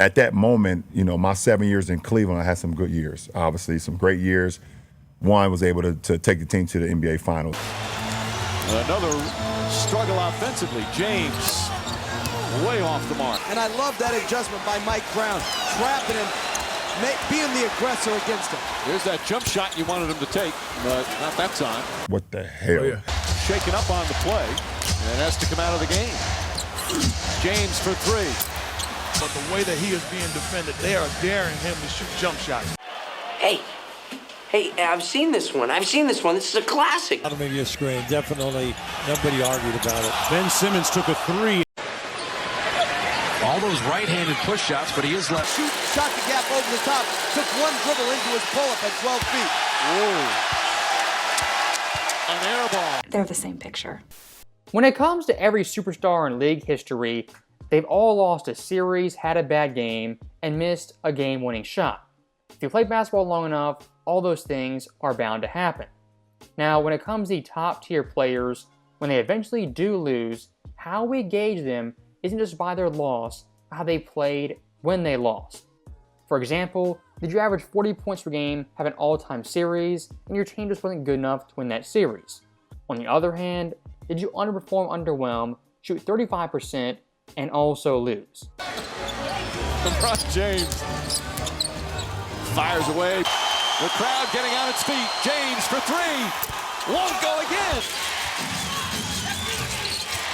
at that moment, you know, my 7 years in Cleveland, I had some good years, obviously, some great years. One was able to take the team to the NBA Finals. Another struggle offensively. James way off the mark. And I love that adjustment by Mike Brown, trapping him, being the aggressor against him. There's that jump shot you wanted him to take, but not that time. What the hell? Oh, yeah. Shaken up on the play, and has to come out of the game. James for three. But the way that he is being defended, they are daring him to shoot jump shots. Hey, I've seen this one. This is a classic. Out of maybe a screen, definitely. Nobody argued about it. Ben Simmons took a three. All those right-handed push shots, but he is left. Shoot, shot the gap over the top. Took one dribble into his pull-up at 12 feet. Whoa. An air ball. They're the same picture. When it comes to every superstar in league history, they've all lost a series, had a bad game, and missed a game-winning shot. If you play basketball long enough, all those things are bound to happen. Now, when it comes to the top-tier players, when they eventually do lose, how we gauge them isn't just by their loss, but how they played when they lost. For example, did you average 40 points per game, have an all-time series, and your team just wasn't good enough to win that series? On the other hand, did you underperform, underwhelm, shoot 35%, and also lose? LeBron James fires away. The crowd getting on its feet. James for three. Won't go again.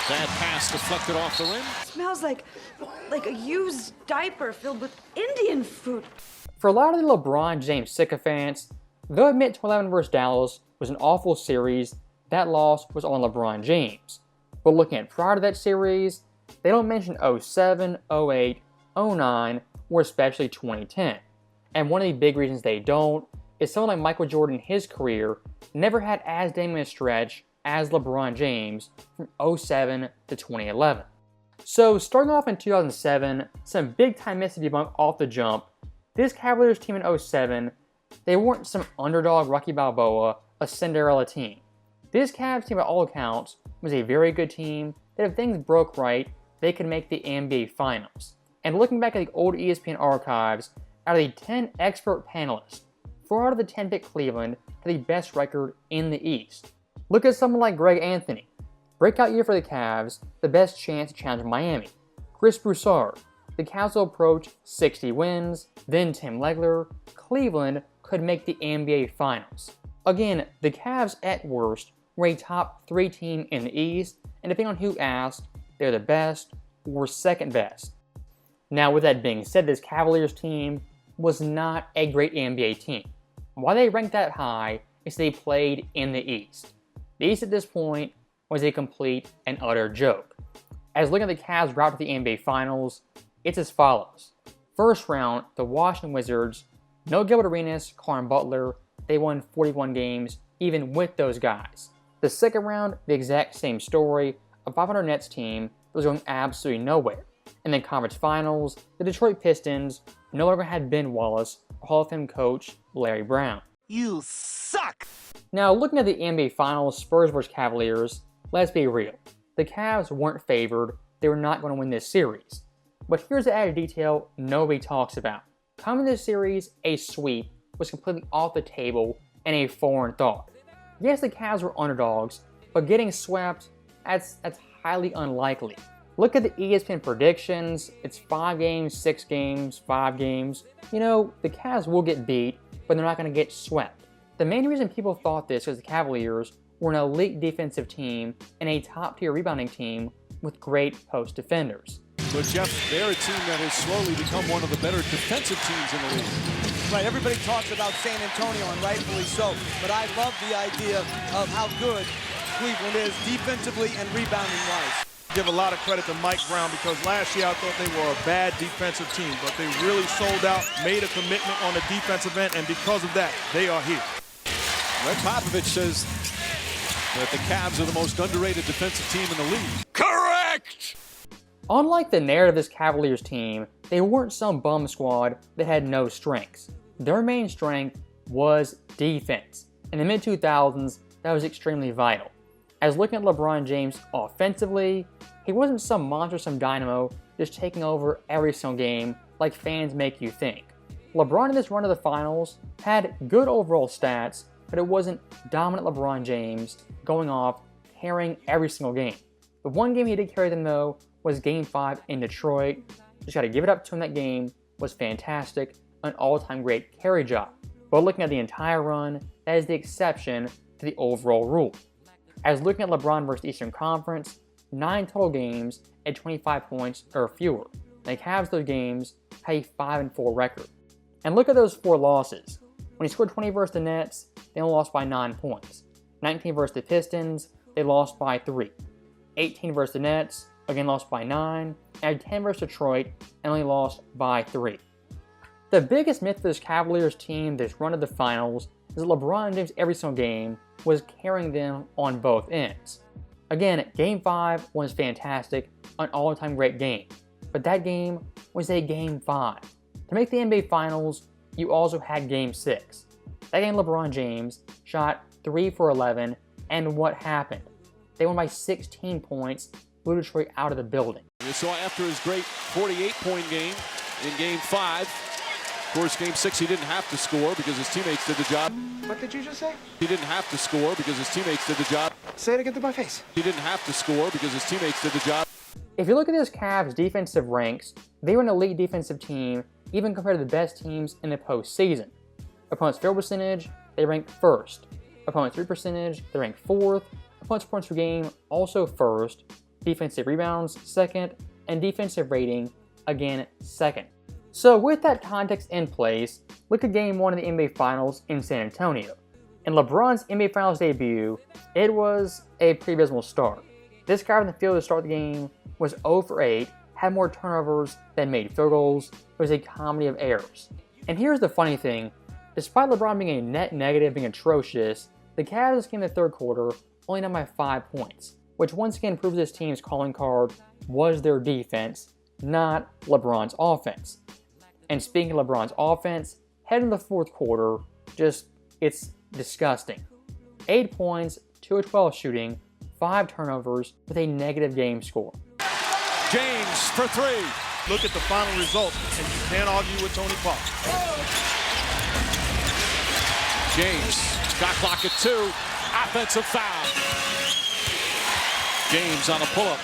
Bad pass deflected off the rim. Smells like a used diaper filled with Indian food. For a lot of the LeBron James sycophants, they'll admit 2011 vs. Dallas was an awful series. That loss was on LeBron James. But looking at prior to that series, they don't mention 07, 08, 09, or especially 2010. And one of the big reasons they don't is someone like Michael Jordan in his career never had as damning a stretch as LeBron James from 07 to 2011. So starting off in 2007, some big time myths to debunk off the jump. This Cavaliers team in 07, they weren't some underdog Rocky Balboa, a Cinderella team. This Cavs team by all accounts was a very good team that if things broke right, they could make the NBA Finals. And looking back at the old ESPN archives, out of the 10 expert panelists, 4 out of the 10 picked Cleveland had the best record in the East. Look at someone like Greg Anthony. Breakout year for the Cavs, the best chance to challenge Miami. Chris Broussard. The Cavs will approach 60 wins. Then Tim Legler. Cleveland could make the NBA Finals. Again, the Cavs at worst were a top 3 team in the East, and depending on who asked, they're the best or second best. Now with that being said, this Cavaliers team was not a great NBA team. Why they ranked that high is they played in the East. The East at this point was a complete and utter joke. As looking at the Cavs' route to the NBA Finals, it's as follows. First round, the Washington Wizards, no Gilbert Arenas, Caron Butler, they won 41 games even with those guys. The second round, the exact same story, a 500 Nets team that was going absolutely nowhere. And then conference finals, the Detroit Pistons no longer had Ben Wallace, Hall of Fame coach Larry Brown. You suck! Now looking at the NBA Finals, Spurs vs. Cavaliers, let's be real. The Cavs weren't favored, they were not going to win this series. But here's the added detail nobody talks about. Coming to this series, a sweep was completely off the table and a foreign thought. Yes, the Cavs were underdogs, but getting swept, that's highly unlikely. Look at the ESPN predictions, it's 5 games, 6 games, 5 games. You know, the Cavs will get beat, but they're not going to get swept. The main reason people thought this was the Cavaliers were an elite defensive team and a top-tier rebounding team with great post defenders. But Jeff, they're a team that has slowly become one of the better defensive teams in the league. Right, everybody talks about San Antonio, and rightfully so, but I love the idea of how good Cleveland is defensively and rebounding-wise. Give a lot of credit to Mike Brown because last year I thought they were a bad defensive team, but they really sold out, made a commitment on the defensive end, and because of that, they are here. Greg Popovich says that the Cavs are the most underrated defensive team in the league. Correct! Unlike the narrative of this Cavaliers team, they weren't some bum squad that had no strengths. Their main strength was defense. In the mid-2000s, that was extremely vital. As looking at LeBron James offensively, he wasn't some monster, some dynamo, just taking over every single game like fans make you think. LeBron in this run to the finals had good overall stats, but it wasn't dominant LeBron James going off carrying every single game. The one game he did carry them though was Game 5 in Detroit. Just got to give it up to him. That game was fantastic, an all-time great carry job. But looking at the entire run, that is the exception to the overall rule. As looking at LeBron versus Eastern Conference, 9 total games at 25 points or fewer. The Cavs those games had a 5-4 record. And look at those 4 losses. When he scored 20 versus the Nets, they only lost by 9 points. 19 versus the Pistons, they lost by 3. 18 versus the Nets, again lost by 9. And 10 versus Detroit, and only lost by 3. The biggest myth of this Cavaliers team this run to the finals is that LeBron James every single game was carrying them on both ends. Again, Game 5 was fantastic, an all-time great game. But that game was a Game 5. To make the NBA Finals, you also had Game 6. That game LeBron James shot 3 for 11, and what happened? They won by 16 points, blew Detroit out of the building. You saw after his great 48-point game in Game 5. Of course, Game 6 he didn't have to score because his teammates did the job. What did you just say? He didn't have to score because his teammates did the job. Say it again to my face. He didn't have to score because his teammates did the job. If you look at this Cavs defensive ranks, they were an elite defensive team even compared to the best teams in the postseason. Opponents' field percentage, they ranked first. Opponents' 3 percentage, they ranked fourth. Opponents' points per game, also first. Defensive rebounds, second. And defensive rating, again, second. So with that context in place, look at Game 1 of the NBA Finals in San Antonio. In LeBron's NBA Finals debut, it was a pretty abysmal start. This guy on the field to start the game was 0 for 8, had more turnovers than made field goals. It was a comedy of errors. And here's the funny thing, despite LeBron being a net negative, being atrocious, the Cavs came in the third quarter only down by 5 points, which once again proves this team's calling card was their defense, not LeBron's offense. And speaking of LeBron's offense, heading to the fourth quarter, it's disgusting. 8 points, 2 of 12 shooting, 5 turnovers with a negative game score. James for 3. Look at the final result, and you can't argue with Tony Parker. James, shot clock at 2, offensive foul. James on a pull-up.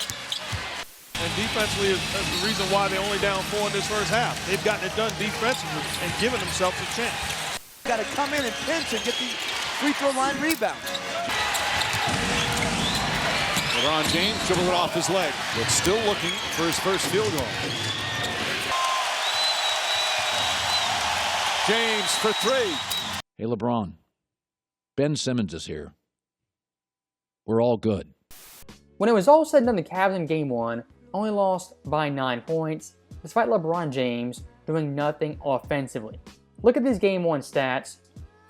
And defensively is the reason why they're only down 4 in this first half. They've gotten it done defensively and given themselves a chance. Got to come in and pinch and get the free throw line rebound. LeBron James dribbled it off his leg, but still looking for his first field goal. James for 3. Hey, LeBron. Ben Simmons is here. We're all good. When it was all said and done, the Cavs in Game 1 only lost by 9 points, despite LeBron James doing nothing offensively. Look at these Game 1 stats: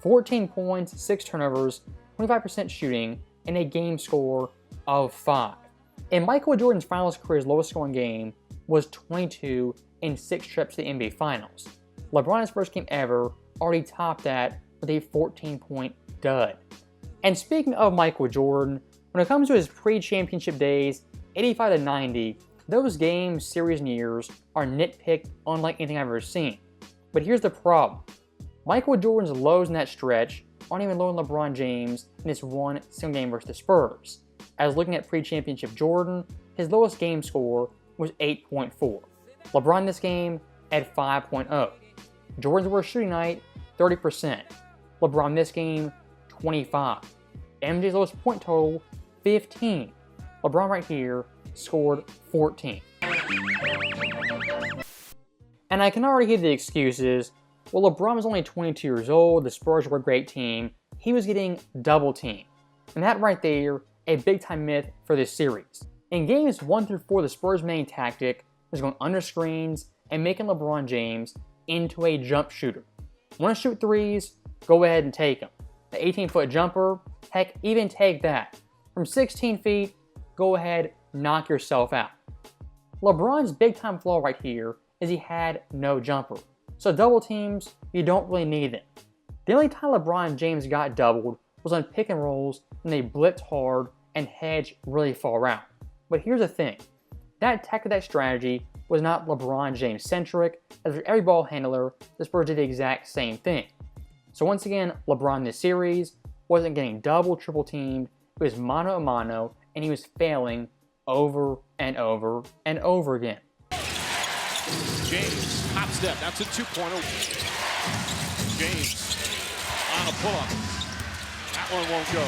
14 points, 6 turnovers, 25% shooting, and a game score of 5. And Michael Jordan's finals career's lowest scoring game was 22 in 6 trips to the NBA Finals. LeBron's first game ever already topped that with a 14-point dud. And speaking of Michael Jordan, when it comes to his pre-championship days, 85 to 90, those games, series, and years are nitpicked unlike anything I've ever seen. But here's the problem. Michael Jordan's lows in that stretch aren't even lower than LeBron James in this one single game versus the Spurs. As looking at pre-championship Jordan, his lowest game score was 8.4. LeBron this game at 5.0. Jordan's worst shooting night, 30%. LeBron this game, 25. MJ's lowest point total, 15. LeBron right here scored 14. And I can already hear the excuses. Well, LeBron was only 22 years old, the Spurs were a great team, he was getting double teamed. And that right there, a big time myth for this series. In games 1 through 4, the Spurs' main tactic was going under screens and making LeBron James into a jump shooter. Want to shoot threes? Go ahead and take them. The 18-foot jumper? Heck, even take that. From 16 feet, go ahead, knock yourself out. LeBron's big time flaw right here is he had no jumper. So double teams, you don't really need them. The only time LeBron James got doubled was on pick and rolls when they blitzed hard and hedged really far out. But here's the thing, that tactic, that strategy was not LeBron James centric, as for every ball handler, the Spurs did the exact same thing. So once again, LeBron in this series wasn't getting double, triple teamed, it was mano a mano, and he was failing over and over and over again. James, hop step, that's a two-pointer. James on a pull-up. That one won't go.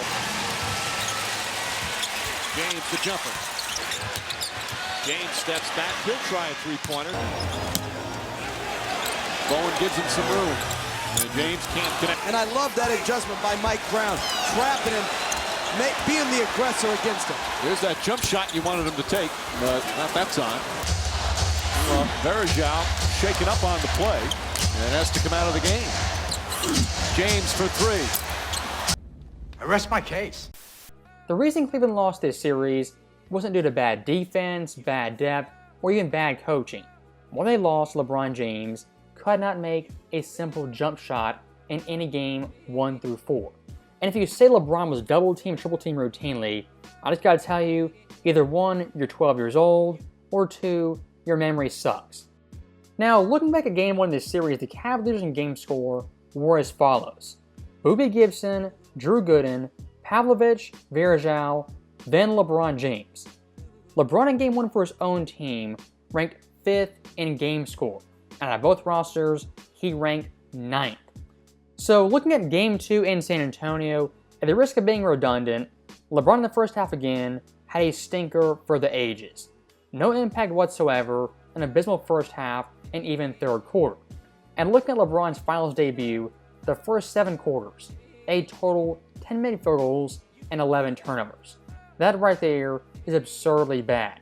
James the jumper. James steps back, he'll try a three-pointer. Bowen gives him some room, and James can't connect. And I love that adjustment by Mike Brown, trapping him, being the aggressor against him. There's that jump shot you wanted him to take, but not that time. Well, Verajao shaken up on the play, and has to come out of the game. James for three. I rest my case. The reason Cleveland lost this series wasn't due to bad defense, bad depth, or even bad coaching. When they lost, LeBron James could not make a simple jump shot in any game 1 through 4. And if you say LeBron was double team, triple team routinely, I just gotta tell you, either 1, you're 12 years old, or 2, your memory sucks. Now, looking back at game 1 of this series, the Cavaliers in game score were as follows: Boobie Gibson, Drew Gooden, Pavlovich, Verajao, then LeBron James. LeBron in game 1 for his own team ranked 5th in game score. Out of both rosters, he ranked 9th. So looking at game 2 in San Antonio, at the risk of being redundant, LeBron in the first half again had a stinker for the ages. No impact whatsoever, an abysmal first half, and even third quarter. And looking at LeBron's finals debut, the first 7 quarters, a total 10 made field goals and 11 turnovers. That right there is absurdly bad.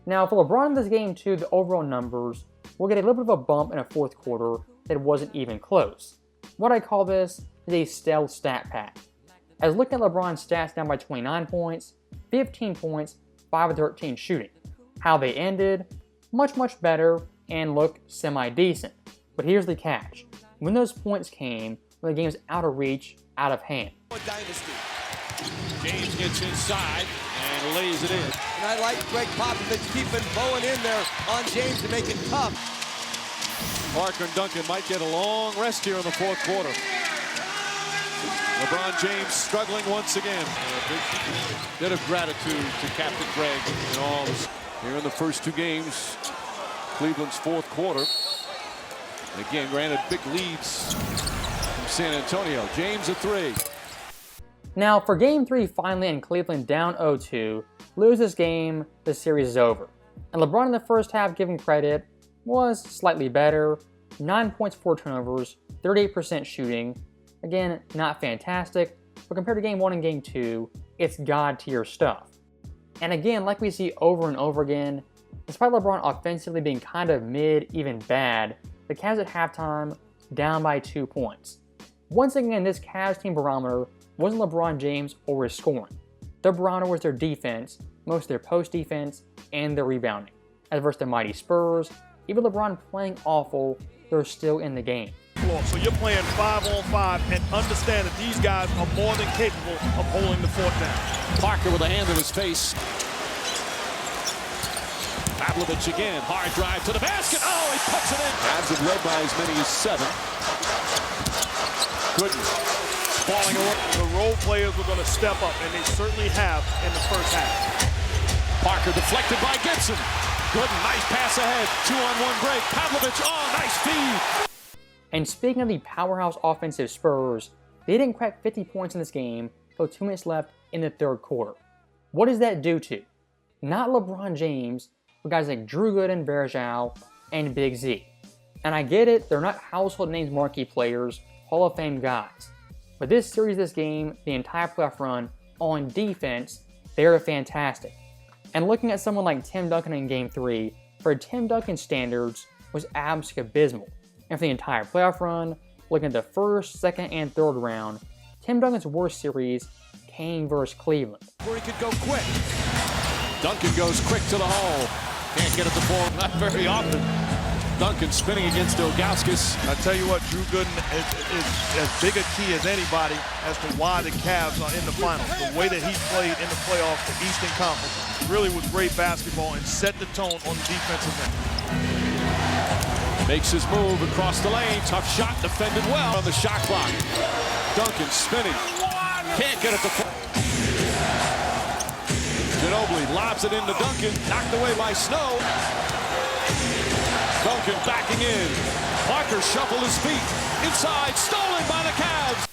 Now for LeBron in this game too, the overall numbers will get a little bit of a bump in a fourth quarter that wasn't even close. What I call this is a stealth stat pack. As looking at LeBron's stats down by 29 points, 15 points, 5 of 13 shooting. How they ended, much better and looked semi-decent. But here's the catch. When those points came, when the game was out of reach, out of hand. Dynasty. James gets inside and lays it in. And I like Greg Popovich keeping Bowen in there on James to make it tough. Parker and Duncan might get a long rest here in the fourth quarter. LeBron James struggling once again. A big bit of gratitude to Captain Greg and all this. Here in the first 2 games, Cleveland's fourth quarter. Again, granted big leads from San Antonio. James a 3. Now for game 3 finally, and Cleveland down 0-2, lose this game, the series is over. And LeBron in the first half, given credit, was slightly better. 9 points, 4 turnovers, 38% shooting. Again, not fantastic, but compared to game 1 and game 2, it's god tier stuff. And again, like we see over and over again, despite LeBron offensively being kind of mid, even bad, the Cavs at halftime down by 2 points. Once again, this Cavs team barometer wasn't LeBron James or his scoring. Their barometer was their defense, most of their post defense, and their rebounding. As versus the mighty Spurs, even LeBron playing awful, they're still in the game. So you're playing 5-on-5 and understand that these guys are more than capable of holding the fort down. Parker with a hand in his face. Pavlovich again, hard drive to the basket. Oh, he puts it in. Cavs have led by as many as 7. Gooden falling away. The role players were going to step up, and they certainly have in the first half. Parker deflected by Gibson. Gooden, nice pass ahead. 2-on-1 break. Pavlovich, oh, nice feed. And speaking of the powerhouse offensive Spurs, they didn't crack 50 points in this game until 2 minutes left in the third quarter. What does that do to? Not LeBron James, but guys like Drew Gooden, Verajao, and Big Z. And I get it, they're not household names marquee players, Hall of Fame guys. But this series, this game, the entire playoff run, on defense, they're fantastic. And looking at someone like Tim Duncan in Game 3, for Tim Duncan standards, was absolutely abysmal. And for the entire playoff run, looking at the first, second, and third round, Tim Duncan's worst series came versus Cleveland. Where he could go quick. Duncan goes quick to the hole. Can't get it to fall, not very often. Duncan spinning against Ilgauskas. I tell you what, Drew Gooden is as big a key as anybody as to why the Cavs are in the finals. The way that he played in the playoffs, the Eastern Conference, really was great basketball and set the tone on the defensive end. Makes his move across the lane. Tough shot, defended well on the shot clock. Duncan spinning. Can't get it to fall. Ginobili lobs it into Duncan. Knocked away by Snow. Duncan backing in. Parker shuffled his feet. Inside, stolen by the Cavs.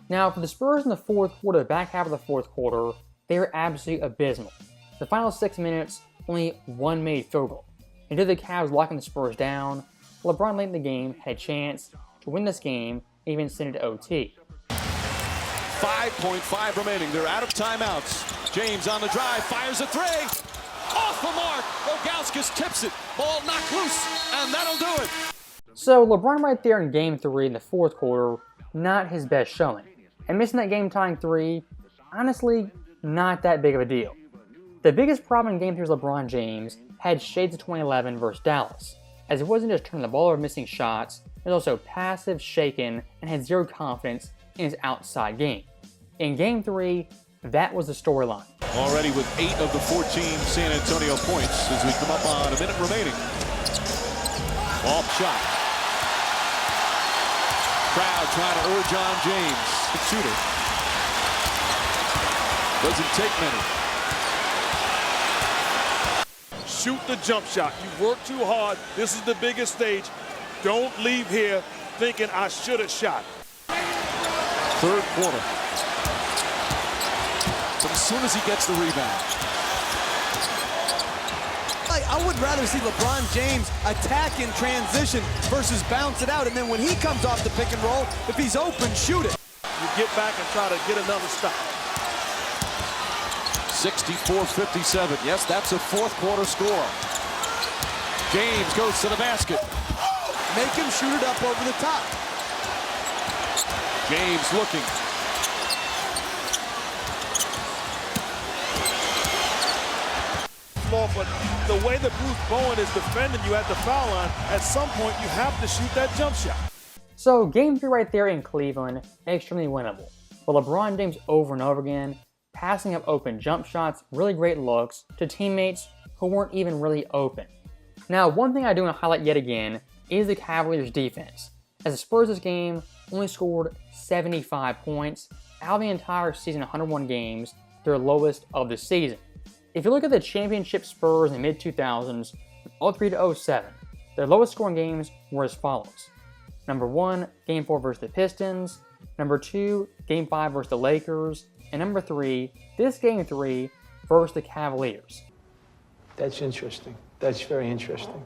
Now, for the Spurs in the fourth quarter, the back half of the fourth quarter, they were absolutely abysmal. The final 6 minutes, only one made field goal. And due to the Cavs locking the Spurs down, LeBron late in the game had a chance to win this game and even send it to OT. 5.5 remaining. They're out of timeouts. James on the drive, fires a three. Off the mark. Ilgauskas tips it. Ball knocked loose, and that'll do it. So LeBron right there in Game 3 in the fourth quarter, not his best showing. And missing that game-tying three, honestly, not that big of a deal. The biggest problem in Game 3 was LeBron James had shades of 2011 versus Dallas, as it wasn't just turning the ball over missing shots, it was also passive, shaken, and had zero confidence in his outside game. In Game 3, that was the storyline. Already with 8 of the 14 San Antonio points as we come up on a minute remaining. Off shot. Crowd trying to urge on James. The shooter. Doesn't take many. Shoot the jump shot. You work too hard. This is the biggest stage. Don't leave here thinking I should have shot. Third quarter. But as soon as he gets the rebound. I would rather see LeBron James attack in transition versus bounce it out, and then when he comes off the pick and roll, if he's open, shoot it. You get back and try to get another stop. 64-57. Yes, that's a fourth quarter score. James goes to the basket. Make him shoot it up over the top. James looking. But the way that Bruce Bowen is defending you at the foul line, at some point you have to shoot that jump shot. So Game 3 right there in Cleveland, extremely winnable. But LeBron James over and over again, passing up open jump shots, really great looks, to teammates who weren't even really open. Now, one thing I do want to highlight yet again is the Cavaliers' defense, as the Spurs this game only scored 75 points out of the entire season, 101 games, their lowest of the season. If you look at the championship Spurs in the mid-2000s, from 03 to 07, their lowest scoring games were as follows. Number 1, Game 4 versus the Pistons. Number 2, Game 5 versus the Lakers. And number 3, this Game 3 versus the Cavaliers. That's interesting. That's very interesting.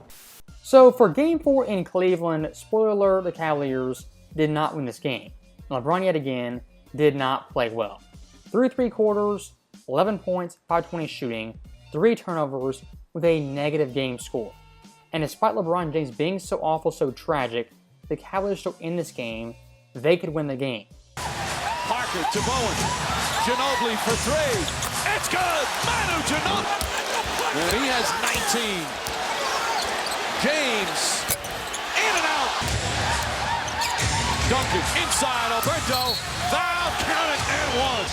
So for Game 4 in Cleveland, spoiler alert, the Cavaliers did not win this game. LeBron yet again did not play well. Through 3 quarters, 11 points, 520 shooting, 3 turnovers with a negative game score. And despite LeBron James being so awful, so tragic, the Cavaliers still in this game, they could win the game. Parker to Bowen. Ginobili for 3. It's good! Manu Ginobili! And he has 19. James in and out. Duncan inside Alberto. Foul, count it, and 1.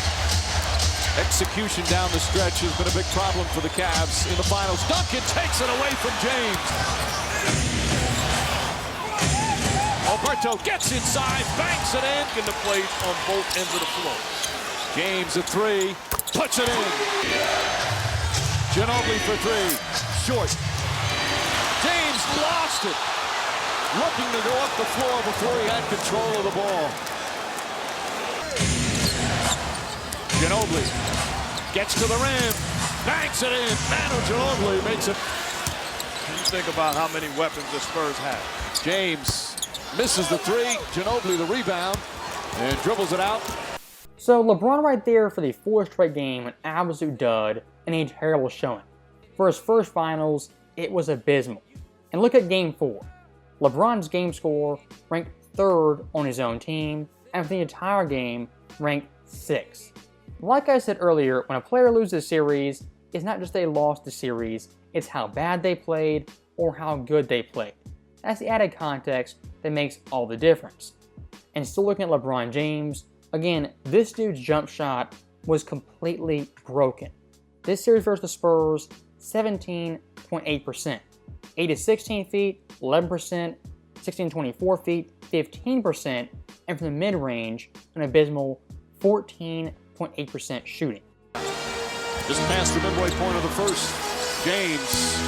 Execution down the stretch has been a big problem for the Cavs in the finals. Duncan takes it away from James. Alberto gets inside, banks it in. In the plays on both ends of the floor. James a 3, puts it in. Ginobili for 3, short. James lost it. Looking to go up the floor before he had control of the ball. Ginobili gets to the rim, banks it in. Manu Ginobili makes it. You think about how many weapons the Spurs have. James misses the 3, Ginobili the rebound, and dribbles it out. So LeBron right there for the 4th straight game, an absolute dud and a terrible showing. For his first finals, it was abysmal. And look at Game 4. LeBron's game score ranked 3rd on his own team, and for the entire game, ranked 6th. Like I said earlier, when a player loses a series, it's not just they lost the series, it's how bad they played or how good they played. That's the added context that makes all the difference. And still looking at LeBron James, again, this dude's jump shot was completely broken. This series versus the Spurs, 17.8%. 8 to 16 feet, 11%, 16 to 24 feet, 15%, and from the mid-range, an abysmal 14.8% shooting. Just past the midway point of the first. James.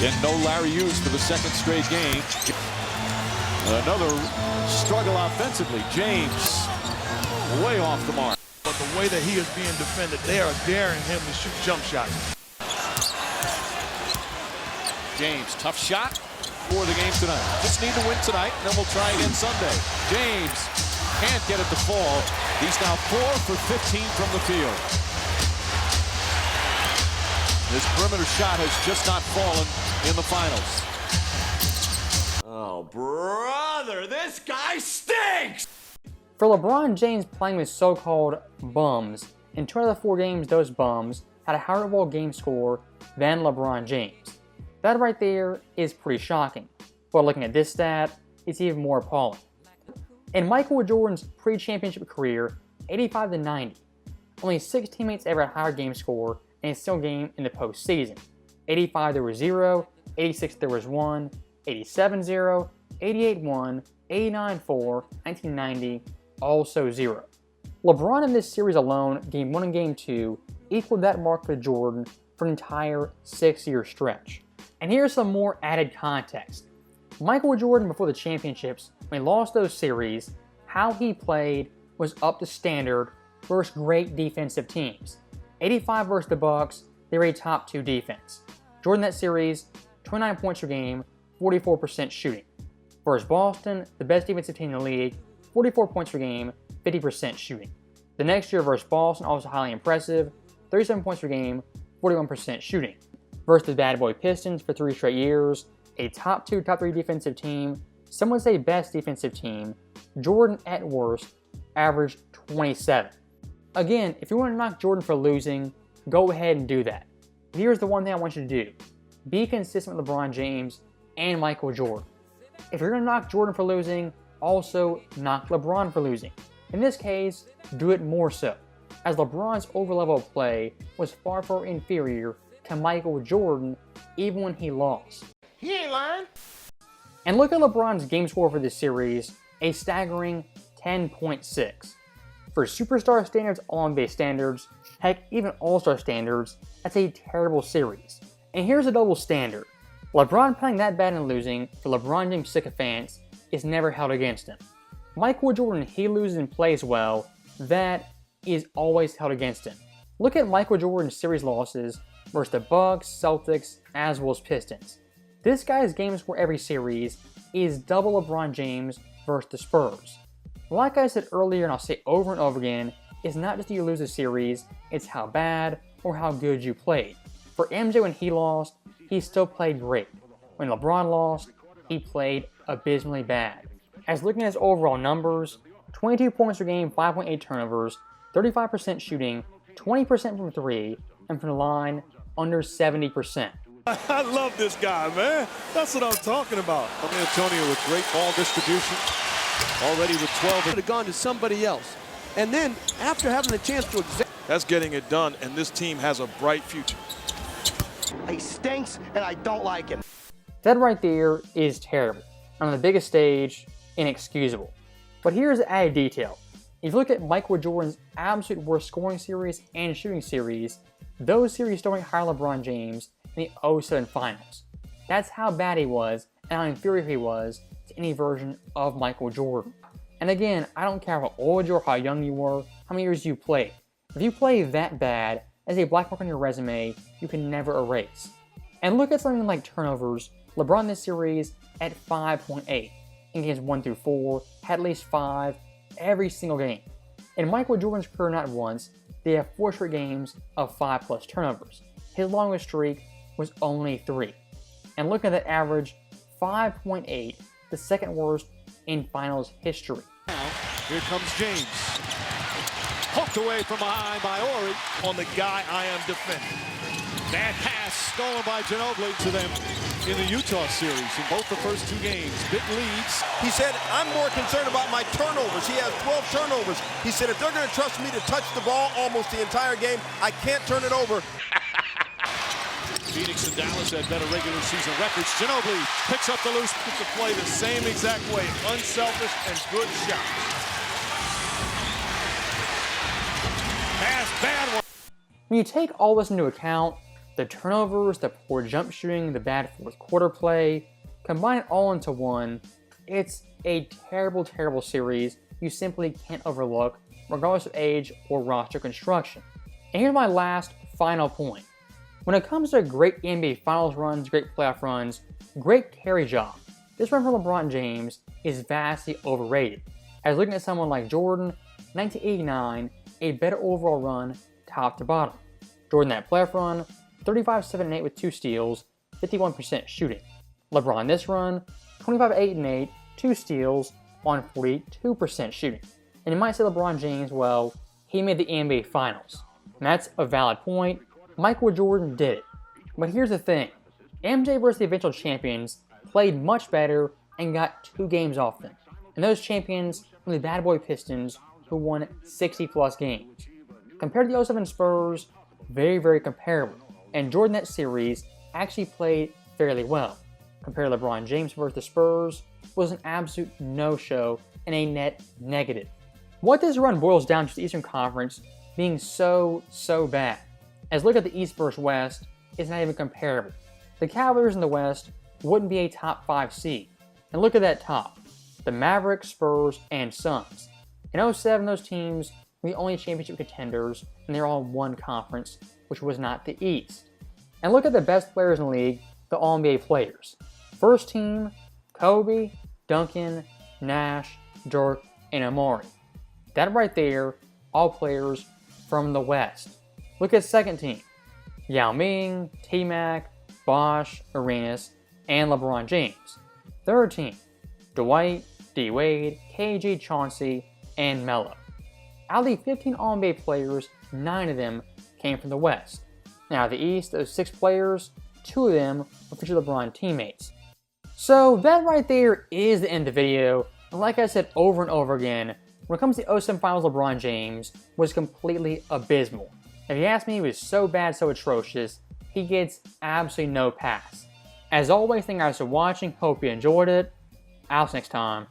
Getting no Larry Hughes for the second straight game. Another struggle offensively. James way off the mark. But the way that he is being defended, they are daring him to shoot jump shots. James, tough shot for the game tonight. Just need to win tonight, and then we'll try again Sunday. James can't get it to fall. He's now 4 for 15 from the field. His perimeter shot has just not fallen in the finals. Oh, brother, this guy stinks! For LeBron James playing with so-called bums, in 2 out of the 4 games, those bums had a higher overall game score than LeBron James. That right there is pretty shocking, but looking at this stat, it's even more appalling. In Michael Jordan's pre-championship career, 85 to 90, only 6 teammates ever had a higher game score in a single game in the postseason. 85 there was 0, 86 there was 1, 87 0, 88 1, 89 4, 1990 also 0. LeBron in this series alone, game 1 and game 2, equaled that mark for Jordan for an entire 6-year stretch. And here's some more added context. Michael Jordan before the championships, when he lost those series, how he played was up to standard versus great defensive teams. 85 versus the Bucks, they were a top 2 defense. Jordan that series, 29 points per game, 44% shooting. Versus Boston, the best defensive team in the league, 44 points per game, 50% shooting. The next year versus Boston, also highly impressive, 37 points per game, 41% shooting. Versus the Bad Boy Pistons for 3 straight years, a top 2, top 3 defensive team, some would say best defensive team, Jordan at worst averaged 27. Again, if you want to knock Jordan for losing, go ahead and do that. But here's the one thing I want you to do. Be consistent with LeBron James and Michael Jordan. If you're going to knock Jordan for losing, also knock LeBron for losing. In this case, do it more so, as LeBron's overall level of play was far, far inferior to Michael Jordan even when he lost. He ain't lying. And look at LeBron's game score for this series, a staggering 10.6. For superstar standards, all-NBA standards, heck, even all-star standards, that's a terrible series. And here's a double standard. LeBron playing that bad and losing for LeBron James sycophants is never held against him. Michael Jordan, he loses and plays well, that is always held against him. Look at Michael Jordan's series losses versus the Bucks, Celtics, as well as Pistons. This guy's game score every series is double LeBron James versus the Spurs. Like I said earlier, and I'll say over and over again, it's not just that you lose a series, it's how bad or how good you played. For MJ when he lost, he still played great. When LeBron lost, he played abysmally bad. As looking at his overall numbers, 22 points per game, 5.8 turnovers, 35% shooting, 20% from 3, and from the line, under 70%. I love this guy, man. That's what I'm talking about. Antonio with great ball distribution. Already with 12. Could have gone to somebody else. And then, after having the chance to That's getting it done, and this team has a bright future. He stinks, and I don't like him. That right there is terrible. On the biggest stage, inexcusable. But here's the added detail. If you look at Michael Jordan's absolute worst scoring series and shooting series, those series still rank higher LeBron James in the 07 finals. That's how bad he was and how inferior he was to any version of Michael Jordan. And again, I don't care how old you are, how young you were, how many years you played. If you play that bad, as a black mark on your resume, you can never erase. And look at something like turnovers. LeBron this series at 5.8. In games 1 through 4, had at least 5 every single game. In Michael Jordan's career, not once, they have 4 straight games of 5+ turnovers. His longest streak was only 3. And look at that average, 5.8, the second worst in finals history. Now, here comes James. Hooked away from behind by Ori. On the guy I am defending. Bad pass stolen by Ginobili to them in the Utah series in both the first 2 games. Big leads. He said, I'm more concerned about my turnovers. He has 12 turnovers. He said, if they're going to trust me to touch the ball almost the entire game, I can't turn it over. Phoenix and Dallas had better regular season records. Ginobili picks up the loose. Gets to play the same exact way. Unselfish and good shot. Pass, bad one. When you take all this into account, the turnovers, the poor jump shooting, the bad fourth quarter play, combine it all into one, it's a terrible, terrible series you simply can't overlook, regardless of age or roster construction. And here's my last, final point. When it comes to great NBA Finals runs, great playoff runs, great carry job, this run from LeBron James is vastly overrated. As looking at someone like Jordan, 1989, a better overall run, top to bottom. Jordan that playoff run, 35-7-8 with 2 steals, 51% shooting. LeBron this run, 25-8-8, 2 steals on 42% shooting. And you might say LeBron James, well, he made the NBA Finals. And that's a valid point. Michael Jordan did it. But here's the thing. MJ versus the eventual champions played much better and got 2 games off them. And those champions were the bad boy Pistons who won 60+ games. Compared to the 07 Spurs, very, very comparable. And Jordan that series actually played fairly well. Compared to LeBron James versus the Spurs was an absolute no-show and a net negative. What this run boils down to the Eastern Conference being so bad. As look at the East versus West, it's not even comparable. The Cavaliers in the West wouldn't be a top 5 seed. And look at that top. The Mavericks, Spurs, and Suns. In 07, those teams were the only championship contenders, and they're all in one conference, which was not the East. And look at the best players in the league, the All-NBA players. First team, Kobe, Duncan, Nash, Dirk, and Amari. That right there, all players from the West. Look at second team, Yao Ming, T-Mac, Bosh, Arenas, and LeBron James. Third team, Dwight, D-Wade, KG, Chauncey, and Melo. Out of the 15 All-NBA players, 9 of them came from the West. Now, the East, those 6 players, 2 of them were future LeBron teammates. So that right there is the end of the video. And like I said over and over again, when it comes to the 07 Finals, LeBron James was completely abysmal. If you ask me, he was so bad, so atrocious, he gets absolutely no pass. As always, thank you guys for watching. Hope you enjoyed it. I'll see you next time.